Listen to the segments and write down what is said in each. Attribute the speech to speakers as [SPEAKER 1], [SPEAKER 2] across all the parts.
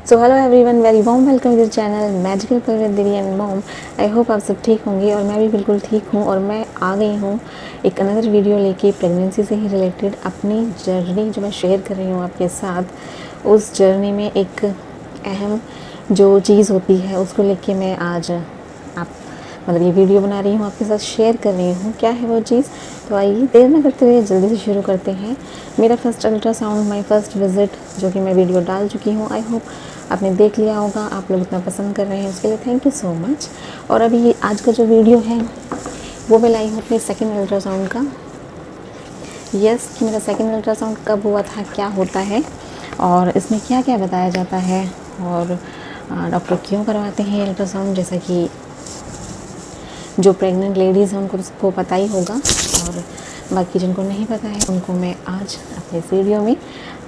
[SPEAKER 1] So hello everyone, very warm welcome to channel magical पल with didi and mom. I hope आप सब ठीक होंगे और मैं भी बिल्कुल ठीक हूँ। और मैं आ गई हूँ एक अनदर वीडियो लेके प्रेगनेंसी से ही रिलेटेड अपनी जर्नी जो मैं शेयर कर रही हूँ आपके साथ। उस जर्नी में एक अहम जो चीज़ होती है उसको लेके मैं आज ये वीडियो बना रही हूँ, आपके साथ शेयर कर रही हूँ। क्या है वो चीज़? तो आइए देर न करते हुए जल्दी से शुरू करते हैं। मेरा first ultrasound, my first visit, जो कि मैं वीडियो डाल चुकी हूँ। आई होप आपने देख लिया होगा। आप लोग इतना पसंद कर रहे हैं उसके लिए थैंक यू सो मच। और अभी आज का जो वीडियो है वो मैं लाई हूँ अपने सेकेंड अल्ट्रासाउंड का। यस, कि मेरा सेकेंड अल्ट्रासाउंड कब हुआ था, क्या होता है और इसमें क्या क्या बताया जाता है, और डॉक्टर क्यों करवाते हैं अल्ट्रासाउंड। जैसा कि जो प्रेग्नेंट लेडीज़ हैं उनको तो सबको पता ही होगा, और बाकी जिनको नहीं पता है उनको मैं आज अपने इस वीडियो में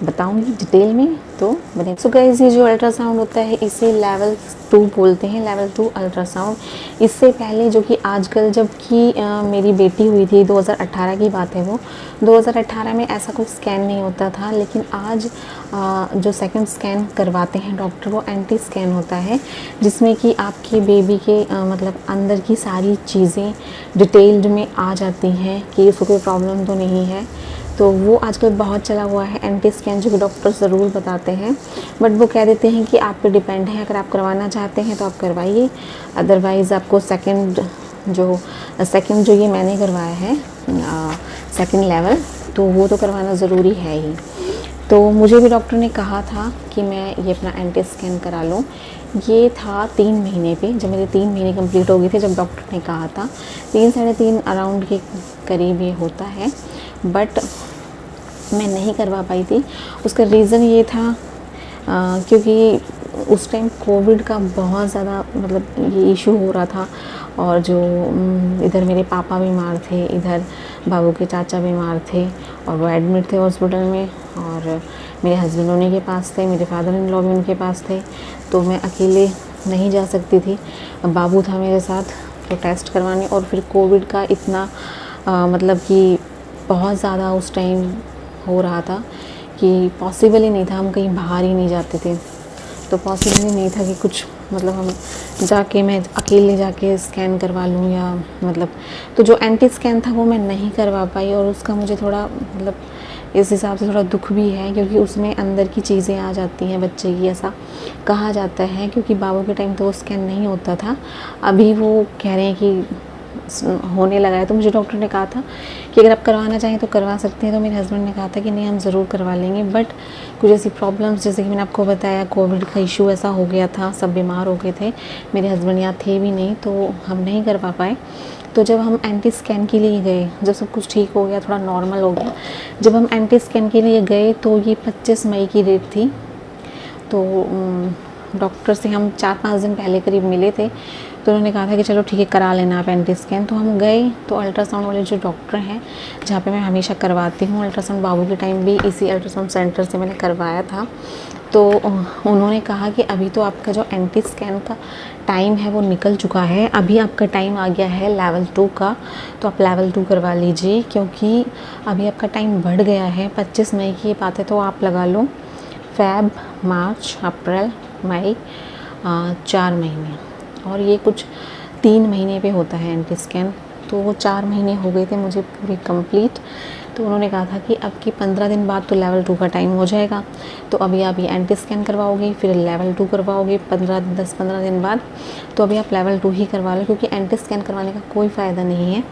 [SPEAKER 1] बताऊंगी डिटेल में। तो बने। सो गाइस, ये जो अल्ट्रासाउंड होता है इसे लेवल 2 बोलते हैं, लेवल 2 अल्ट्रासाउंड। इससे पहले जो कि आजकल, जब कि मेरी बेटी हुई थी 2018 की बात है, वो 2018 में ऐसा कोई स्कैन नहीं होता था। लेकिन आज जो सेकंड स्कैन करवाते हैं डॉक्टर, वो एंटी स्कैन होता है, जिसमें कि आपके बेबी के अंदर की सारी चीज़ें डिटेल्ड में आ जाती हैं कि उसको कोई प्रॉब्लम तो नहीं है। तो वो आजकल बहुत चला हुआ है एंटी स्कैन, जो कि डॉक्टर ज़रूर बताते हैं, बट वो कह देते हैं कि आप पे डिपेंड है। अगर आप करवाना चाहते हैं तो आप करवाइए, अदरवाइज़ आपको सेकंड जो ये मैंने करवाया है सेकंड लेवल, तो वो तो करवाना ज़रूरी है ही। तो मुझे भी डॉक्टर ने कहा था कि मैं ये अपना एंटी स्कैन करा लूँ। ये था 3 महीने पे, जब मेरे 3 महीने कंप्लीट हो गए थे, जब डॉक्टर ने कहा था 3 साढ़े 3 अराउंड के करीब ये होता है, बट मैं नहीं करवा पाई थी। उसका रीज़न ये था क्योंकि उस टाइम कोविड का बहुत ज़्यादा ये इशू हो रहा था, और जो इधर मेरे पापा बीमार थे, इधर बाबू के चाचा बीमार थे और वो एडमिट थे हॉस्पिटल में, और मेरे हस्बैंड उन्हीं के पास थे, मेरे फादर इन लॉ भी उनके पास थे, तो मैं अकेले नहीं जा सकती थी। अब बाबू था मेरे साथ तो टेस्ट करवाने, और फिर कोविड का इतना कि बहुत ज़्यादा उस टाइम हो रहा था कि पॉसिबल ही नहीं था, हम कहीं बाहर ही नहीं जाते थे। तो पॉसिबल ही नहीं था कि कुछ हम जाके मैं अकेले जाके स्कैन करवा लूँ, या तो जो एंटी स्कैन था वो मैं नहीं करवा पाई। और उसका मुझे थोड़ा इस हिसाब से थोड़ा दुख भी है, क्योंकि उसमें अंदर की चीज़ें आ जाती हैं बच्चे की, ऐसा कहा जाता है। क्योंकि बाबू के टाइम तो वो स्कैन नहीं होता था, अभी वो कह रहे हैं कि होने लगा है। तो मुझे डॉक्टर ने कहा था कि अगर आप करवाना चाहें तो करवा सकते हैं। तो मेरे हस्बैंड ने कहा था कि नहीं, हम ज़रूर करवा लेंगे, बट कुछ ऐसी प्रॉब्लम्स, जैसे कि मैंने आपको बताया, कोविड का इशू ऐसा हो गया था, सब बीमार हो गए थे, मेरे हस्बैंड यहाँ थे भी नहीं, तो हम नहीं करवा पाए। तो जब हम एंटी स्कैन के लिए गए, जब सब कुछ ठीक हो गया, थोड़ा नॉर्मल हो गया, जब हम एंटी स्कैन के लिए गए तो ये 25 मई की डेट थी। तो डॉक्टर से हम 4-5 दिन पहले करीब मिले थे, तो उन्होंने कहा था कि चलो ठीक है, करा लेना आप एंटी स्कैन। तो हम गए, तो अल्ट्रासाउंड वाले जो डॉक्टर हैं, जहाँ पे मैं हमेशा करवाती हूँ अल्ट्रासाउंड, बाबू के टाइम भी इसी अल्ट्रासाउंड सेंटर से मैंने करवाया था, तो उन्होंने कहा कि अभी तो आपका जो एंटी स्कैन का टाइम है वो निकल चुका है, अभी आपका टाइम आ गया है लेवल 2 का, तो आप लेवल 2 करवा लीजिए, क्योंकि अभी आपका टाइम बढ़ गया है। 25 मई की ये बात है, तो आप लगा लो फ़ैब, मार्च, अप्रैल, मई, 4 महीने, और ये कुछ 3 महीने पे होता है एंटी स्कैन। तो वो 4 महीने हो गए थे मुझे पूरे कंप्लीट। तो उन्होंने कहा था कि अब की 15 दिन बाद तो लेवल 2 का टाइम हो जाएगा, तो अभी आप ये एंटी स्कैन करवाओगे, फिर लेवल 2 करवाओगे 10-15 दिन बाद, तो अभी आप लेवल 2 ही करवा लो, क्योंकि एंटी स्कैन करवाने का कोई फ़ायदा नहीं है,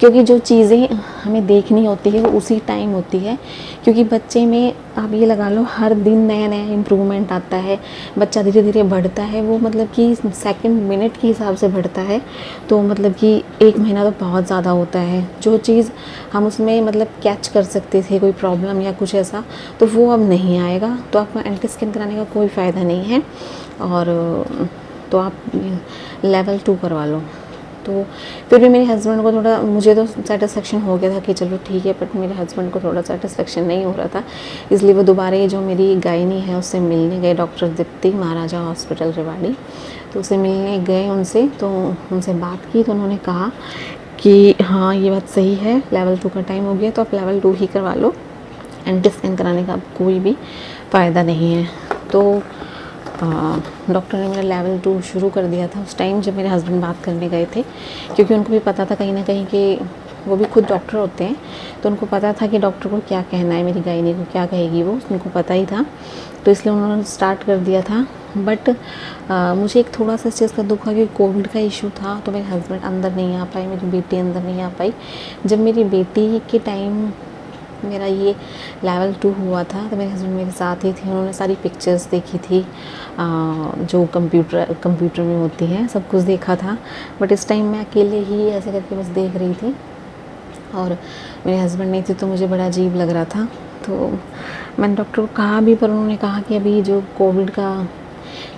[SPEAKER 1] क्योंकि जो चीज़ें हमें देखनी होती है वो उसी टाइम होती है। क्योंकि बच्चे में आप ये लगा लो हर दिन नया नया इम्प्रूवमेंट आता है, बच्चा धीरे धीरे बढ़ता है, वो कि सेकंड मिनट के हिसाब से बढ़ता है। तो कि 1 महीना तो बहुत ज़्यादा होता है। जो चीज़ हम उसमें कैच कर सकते थे, कोई प्रॉब्लम या कुछ ऐसा, तो वो अब नहीं आएगा। तो आपको एंटी स्कैन कराने का कोई फ़ायदा नहीं है, और तो आप लेवल 2 करवा लो। तो फिर भी मेरे हस्बैंड को थोड़ा, मुझे तो सेटिस्फेक्शन हो गया था कि चलो ठीक है, बट मेरे हस्बैंड को थोड़ा सेटिस्फेक्शन नहीं हो रहा था, इसलिए वो दोबारा ये जो मेरी गायनी है उससे मिलने गए, डॉक्टर दीप्ति महाराजा हॉस्पिटल रेवाड़ी। तो उससे मिलने गए उनसे, तो उनसे बात की, तो उन्होंने कहा कि हाँ ये बात सही है, लेवल 2 का टाइम हो गया, तो आप लेवल 2 ही करवा लो, एंटी स्कैन कराने का कोई भी फ़ायदा नहीं है। तो डॉक्टर ने मेरा लेवल 2 शुरू कर दिया था उस टाइम जब मेरे हस्बैंड बात करने गए थे, क्योंकि उनको भी पता था कहीं ना कहीं कि वो भी खुद डॉक्टर होते हैं, तो उनको पता था कि डॉक्टर को क्या कहना है, मेरी गायनी को क्या कहेगी वो उनको पता ही था, तो इसलिए उन्होंने स्टार्ट कर दिया था। बट मुझे एक थोड़ा सा इस चीज़ का दुख है कि कोविड का इशू था, तो मेरे हस्बैंड अंदर नहीं आ पाए, मेरी बेटी अंदर नहीं आ पाई। जब मेरी बेटी के टाइम मेरा ये लेवल 2 हुआ था तो मेरे हस्बैंड मेरे साथ ही थे, उन्होंने सारी पिक्चर्स देखी थी जो कंप्यूटर में होती हैं, सब कुछ देखा था। बट इस टाइम मैं अकेले ही ऐसे करके बस देख रही थी और मेरे हस्बैंड नहीं थे, तो मुझे बड़ा अजीब लग रहा था। तो मैंने डॉक्टर को कहा भी, पर उन्होंने कहा कि अभी जो कोविड का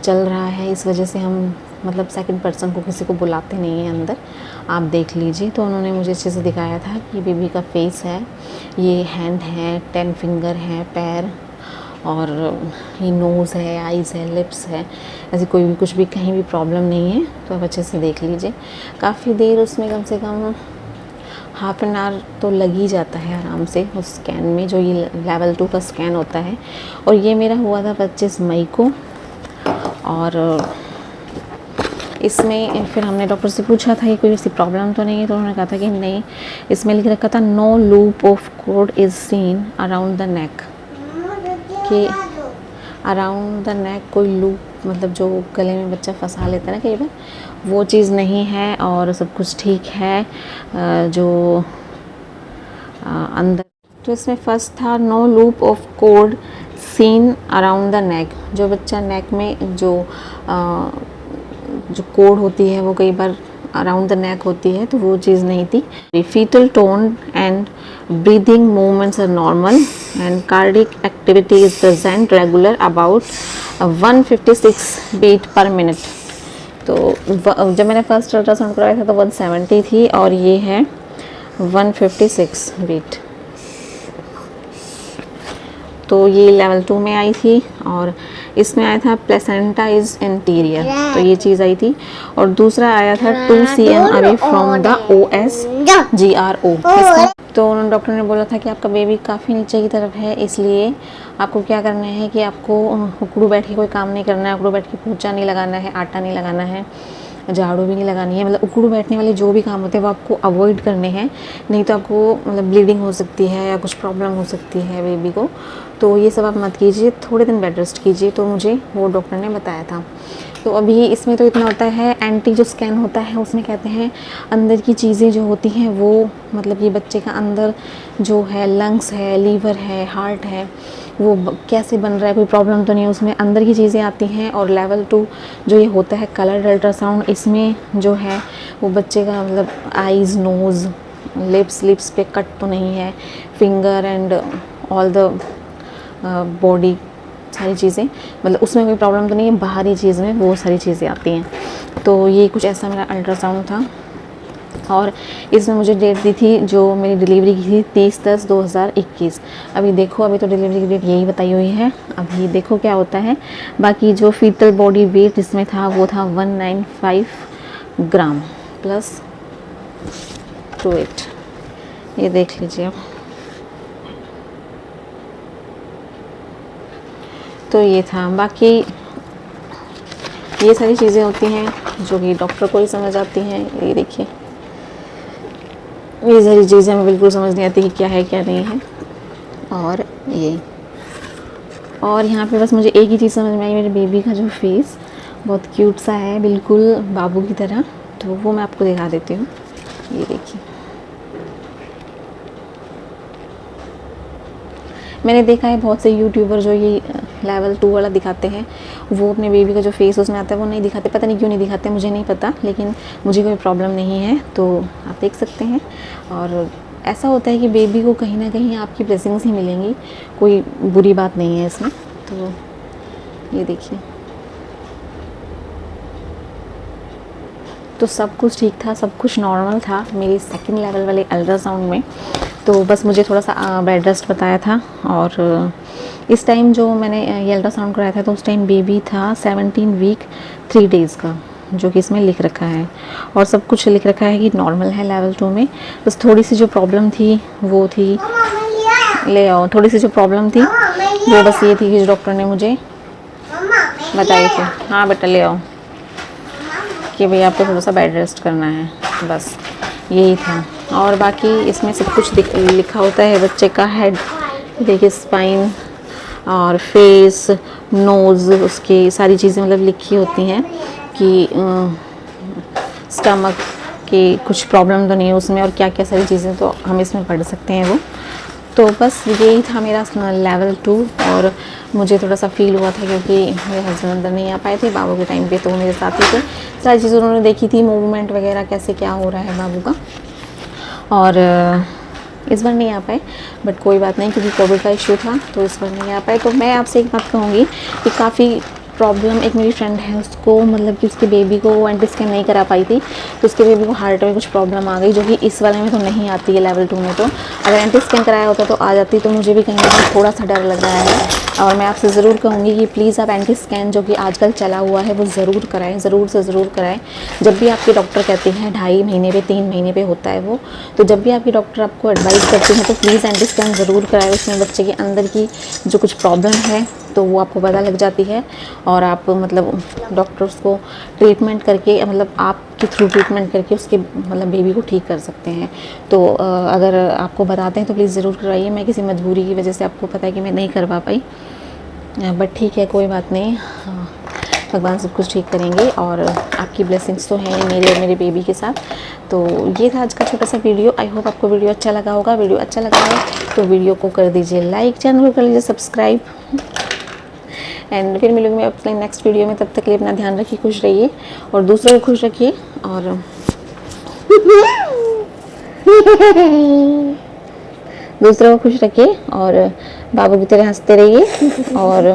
[SPEAKER 1] चल रहा है इस वजह से हम मतलब सेकंड पर्सन को किसी को बुलाते नहीं हैं अंदर, आप देख लीजिए। तो उन्होंने मुझे अच्छे से दिखाया था कि बेबी का फेस है, ये हैंड है, 10 फिंगर है, पैर, और ये नोज़ है, आइज़ है, लिप्स है, ऐसी कोई भी कुछ भी कहीं भी प्रॉब्लम नहीं है, तो आप अच्छे से देख लीजिए। काफ़ी देर उसमें कम से कम हाफ एन आवर तो लग ही जाता है आराम से उस स्कैन में, जो ये लेवल 2 का स्कैन होता है। और ये मेरा हुआ था 25 मई को, और इसमें फिर हमने डॉक्टर से पूछा था कि कोई ऐसी प्रॉब्लम तो नहीं है, तो उन्होंने कहा था कि नहीं, इसमें लिख रखा था no loop of cord is seen around the neck, कि अराउंड द नेक कोई लूप मतलब जो गले में बच्चा फंसा लेता है ना कई बार, वो चीज़ नहीं है और सब कुछ ठीक है। जो अंदर, तो इसमें फर्स्ट था no loop of cord seen around the neck, जो बच्चा नेक में जो कोड होती है वो कई बार अराउंड द नेक होती है, तो वो चीज़ नहीं थी। Foetal tone and breathing movements are normal and cardiac activity is present regular about 156 beat per minute. तो जब मैंने फर्स्ट अल्ट्रासाउंड कराया था तो 170 थी और ये है 156 बीट। तो ये लेवल 2 में आई थी और इसमें आया था प्लेसेंटा इज इंटीरियर, तो ये चीज़ आई थी। और दूसरा आया था 2 cm away from the OSGRO। तो उन्होंने डॉक्टर ने बोला था कि आपका बेबी काफ़ी नीचे की तरफ है, इसलिए आपको क्या करना है कि आपको उकड़ू बैठ के कोई काम नहीं करना है, उकड़ू बैठ के पोंछा नहीं लगाना है, आटा नहीं लगाना है, झाड़ू भी नहीं लगानी है, मतलब उकड़ू बैठने वाले जो भी काम होते हैं वो आपको अवॉइड करने हैं, नहीं तो आपको मतलब ब्लीडिंग हो सकती है या कुछ प्रॉब्लम हो सकती है बेबी को। तो ये सब आप मत कीजिए, थोड़े दिन बेड रेस्ट कीजिए, तो मुझे वो डॉक्टर ने बताया था। तो अभी इसमें तो इतना होता है, एंटी जो स्कैन होता है उसमें कहते हैं अंदर की चीज़ें जो होती हैं वो मतलब ये बच्चे का अंदर जो है लंग्स है, लीवर है, हार्ट है, वो कैसे बन रहा है, कोई प्रॉब्लम तो नहीं है, उसमें अंदर की चीज़ें आती हैं। और लेवल 2 जो ये होता है कलर्ड अल्ट्रासाउंड, इसमें जो है वो बच्चे का मतलब आइज़, नोज़, लिप्स पे कट तो नहीं है, finger and all the body, सारी चीज़ें मतलब उसमें कोई प्रॉब्लम तो नहीं है, बाहरी चीज़ में वो सारी चीज़ें आती हैं। तो ये कुछ ऐसा मेरा अल्ट्रासाउंड था और इसमें मुझे डेट दी थी जो मेरी डिलीवरी की थी 30/10/2021। अभी देखो, अभी तो डिलीवरी की डेट यही बताई हुई है, अभी देखो क्या होता है। बाकी जो फीटल बॉडी वेट इसमें था वो था 195 ग्राम प्लस 28, ये देख लीजिए आप। तो ये था, बाकी ये सारी चीज़ें होती हैं जो कि डॉक्टर को ही समझ आती हैं। ये देखिए, ये सारी चीज़ें हमें बिल्कुल समझ नहीं आती कि क्या है क्या नहीं है। और ये, और यहाँ पे बस मुझे एक ही चीज़ समझ में आई, मेरे बेबी का जो फेस बहुत क्यूट सा है, बिल्कुल बाबू की तरह, तो वो मैं आपको दिखा देती हूँ। ये देखिए, मैंने देखा है बहुत से यूट्यूबर जो ये लेवल 2 वाला दिखाते हैं, वो अपने बेबी का जो फेस उसमें आता है वो नहीं दिखाते, पता नहीं क्यों नहीं दिखाते, मुझे नहीं पता, लेकिन मुझे कोई प्रॉब्लम नहीं है, तो आप देख सकते हैं। और ऐसा होता है कि बेबी को कहीं ना कहीं आपकी ब्लेसिंग्स ही मिलेंगी, कोई बुरी बात नहीं है इसमें। तो ये देखिए, तो सब कुछ ठीक था, सब कुछ नॉर्मल था मेरी सेकंड लेवल वाले अल्ट्रासाउंड में। तो बस मुझे थोड़ा सा बेड रेस्ट बताया था। और इस टाइम जो मैंने ये अल्ट्रासाउंड कराया था तो उस टाइम बेबी था 17 वीक 3 डेज़ का, जो कि इसमें लिख रखा है, और सब कुछ लिख रखा है कि नॉर्मल है लेवल 2 में। बस थोड़ी सी जो प्रॉब्लम थी वो थी, ले आओ, थोड़ी सी जो प्रॉब्लम थी वो बस ये थी कि डॉक्टर ने मुझे बताइए फिर। हाँ बेटा ले आओ कि भैया आपको थोड़ा सा बेड रेस्ट करना है, बस यही था। और बाकी इसमें सब कुछ लिखा होता है बच्चे का हेड, देखिए स्पाइन और फेस, नोज़, उसकी सारी चीज़ें मतलब लिखी होती हैं कि स्टमक की कुछ प्रॉब्लम तो नहीं है उसमें, और क्या क्या सारी चीज़ें तो हम इसमें पढ़ सकते हैं वो। तो बस यही था मेरा लेवल 2। और मुझे थोड़ा सा फील हुआ था क्योंकि मेरे हस्बैंड अंदर नहीं आ पाए थे बाबू के टाइम पे, तो वो मेरे साथ ही थे। सारी चीज़ें उन्होंने देखी थी, मूवमेंट वगैरह कैसे क्या हो रहा है बाबू का। और इस बार नहीं आ पाए, बट कोई बात नहीं क्योंकि कोविड का इशू था तो इस बार नहीं आ पाए। तो मैं आपसे एक बात कहूँगी कि काफ़ी प्रॉब्लम, एक मेरी फ्रेंड है उसको मतलब कि उसके बेबी को वो एंटी स्कैन नहीं करा पाई थी, तो उसके बेबी को हार्ट में कुछ प्रॉब्लम आ गई, जो कि इस वाले में तो नहीं आती है लेवल 2 में। तो अगर एंटी स्कैन कराया होता तो आ जाती। तो मुझे भी कहीं ना कहीं थोड़ा सा डर लग रहा है, और मैं आपसे ज़रूर कहूँगी कि प्लीज़ आप एंटी स्कैन जो कि आजकल चला हुआ है वो ज़रूर कराएं, ज़रूर से ज़रूर कराएं। जब भी आपके डॉक्टर कहते हैं 2.5 महीने पे 3 महीने पे होता है वो, तो जब भी आपकी डॉक्टर आपको एडवाइस करते हैं तो प्लीज़ एंटी स्कैन ज़रूर कराएं। उसमें बच्चे के अंदर की जो कुछ प्रॉब्लम है तो वो आपको पता लग जाती है, और आप मतलब डॉक्टर्स को ट्रीटमेंट करके, मतलब आपके थ्रू ट्रीटमेंट करके उसके मतलब बेबी को ठीक कर सकते हैं। तो अगर आपको बताते हैं तो प्लीज़ ज़रूर करवाइए। मैं किसी मजबूरी की वजह से, आपको पता है कि मैं नहीं करवा पाई, बट ठीक है कोई बात नहीं, भगवान सब कुछ ठीक करेंगे। और आपकी ब्लेसिंग्स तो हैं मेरे और मेरे बेबी के साथ। तो ये था आज का छोटा सा वीडियो। आई होप आपको वीडियो अच्छा लगा होगा। वीडियो अच्छा लगा है तो वीडियो को कर दीजिए लाइक, चैनल को कर लीजिए सब्सक्राइब, एंड फिर मिलूंगी मैं अपने नेक्स्ट वीडियो में। तब तक के लिए अपना ध्यान रखिए, खुश रहिए और दूसरों को खुश रखिए, और दूसरों को खुश रखिए, और बाबू की तरह हंसते रहिए। और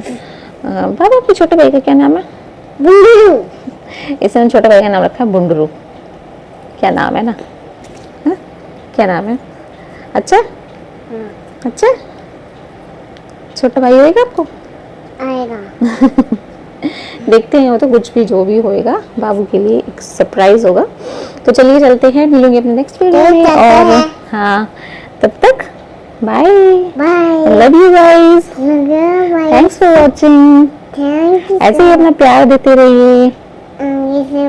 [SPEAKER 1] बाबू आपके छोटे भाई का क्या नाम है? बुंडरू। इसने छोटे भाई का नाम रखा बुंडरू। क्या नाम है ना? हा? क्या नाम है? अच्छा अच्छा, छोटा भाई होएगा आपको? आएगा। देखते हैं, वो तो कुछ भी जो भी होएगा बाबू के लिए एक सरप्राइज होगा। तो चलिए चलते हैं, मिलूंगी अपने नेक्स्ट वीडियो में। और हाँ, तब तक bye bye, love you guys, thanks for watching. ऐसे ही अपना प्यार देते रहिए,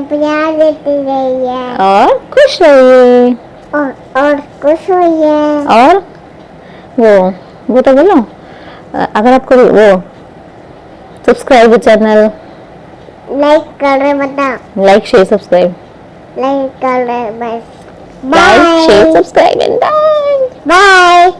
[SPEAKER 1] प्यार देते रहिए, और खुश रहिए, और खुश होइए। और वो तो बोलो, अगर आपको वो सब्सक्राइब चैनल, लाइक कर रहे बताओ, लाइक शेयर सब्सक्राइब, लाइक कर रहे बस, like share subscribe and bye bye.